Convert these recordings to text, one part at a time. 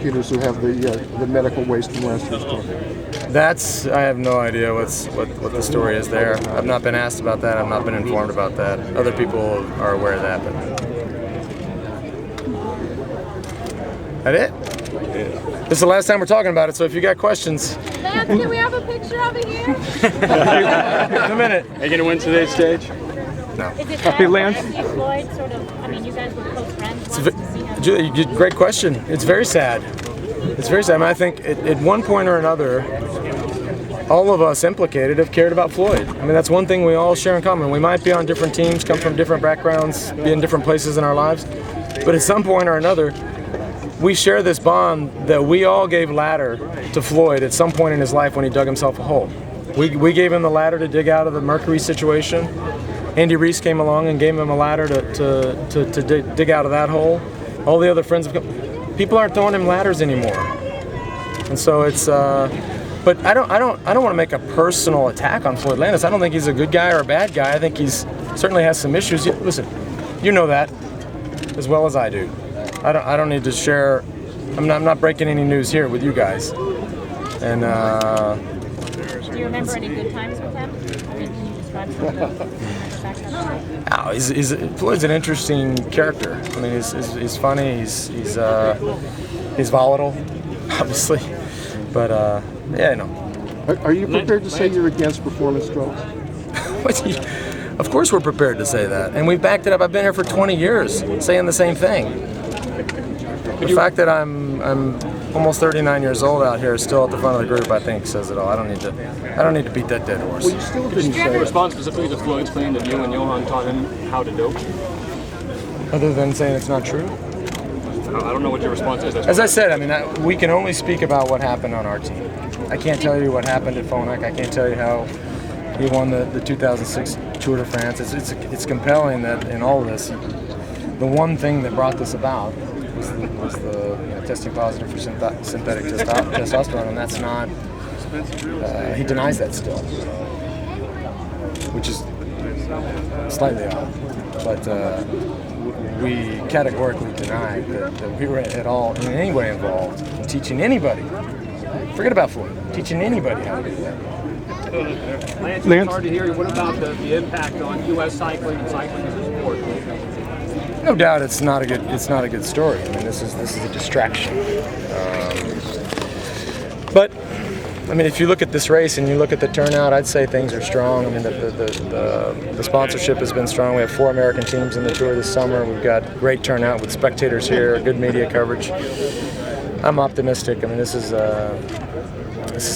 Who have the medical waste from last year's tour? I have no idea what the story is there. I've not been asked about that. I've not been informed about that. Other people are aware of that, but that it? Yeah. This is the last time we're talking about it, so if you got questions. Lance, can we have a picture of it here? In a minute. Are you going to win today's stage? No. Is it that Lance? Floyd sort of, I mean, you guys were close friends Great question. It's very sad. It's very sad. I mean, I think at one point or another, all of us implicated have cared about Floyd. I mean, that's one thing we all share in common. We might be on different teams, come from different backgrounds, be in different places in our lives, but at some point or another, we share this bond that we all gave ladder to Floyd at some point in his life when he dug himself a hole. We gave him the ladder to dig out of the Mercury situation. Andy Reese came along and gave him a ladder to dig out of that hole. All the other friends have come. People aren't throwing him ladders anymore, and so it's. But I don't want to make a personal attack on Floyd Landis. I don't think he's a good guy or a bad guy. I think he's certainly has some issues. Listen, you know that as well as I do. I don't need to share. I'm not breaking any news here with you guys. And Do you remember any good times with him? I mean, can you describe some of them? Floyd's an interesting character. I mean, he's funny. He's volatile, obviously. But yeah, no. Are you prepared to say you're against performance drugs? Of course we're prepared to say that, and we've backed it up. I've been here for 20 years saying the same thing. The fact that I'm almost 39 years old out here, still at the front of the group, I think says it all. I don't need to beat that dead horse. Well, you still didn't Did you say respond specifically to Floyd's claim that you and Johan taught him how to dope? Other than saying it's not true. I don't know what your response is. As I said, I mean, we can only speak about what happened on our team. I can't tell you what happened at Phonak. I can't tell you how he won the 2006 Tour de France. It's compelling that in all of this, the one thing that brought this about was the testing positive for synthetic testosterone, and that's not. He denies that still, which is slightly odd. But we categorically denied that we were at all in any way involved in teaching anybody. Forget about Floyd. Teaching anybody how to do that. Lance, it's hard to hear. What about the impact on U.S. cycling and cycling as a sport? No doubt, it's not a good story. I mean, this is a distraction. But I mean, if you look at this race and you look at the turnout, I'd say things are strong. I mean, the sponsorship has been strong. We have 4 American teams in the tour this summer. We've got great turnout with spectators here, good media coverage. I'm optimistic. I mean, this is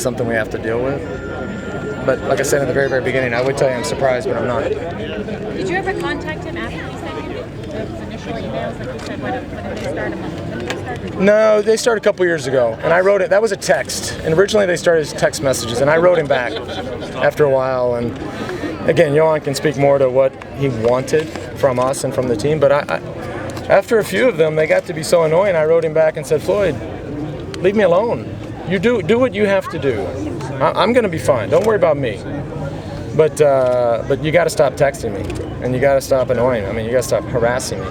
something we have to deal with. But like I said in the very, very beginning, I would tell you I'm surprised, but I'm not. Did you ever contact him after he sent you those initial emails, like you said, when they started? No, they started a couple years ago, and I wrote it. That was a text, and originally they started as text messages, and I wrote him back after a while. And again, Johan can speak more to what he wanted from us and from the team, but after a few of them, they got to be so annoying. I wrote him back and said, Floyd, leave me alone. You do what you have to do. I'm going to be fine. Don't worry about me. But you got to stop texting me, and you got to stop annoying me. I mean, you got to stop harassing me.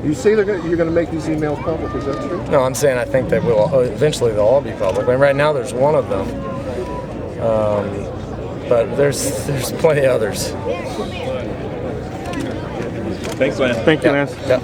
You say you're going to make these emails public. Is that true? No, I'm saying I think that eventually they'll all be public. I mean, right now there's one of them, but there's plenty of others. Thanks, Lance. Thank you, Lance. Yeah.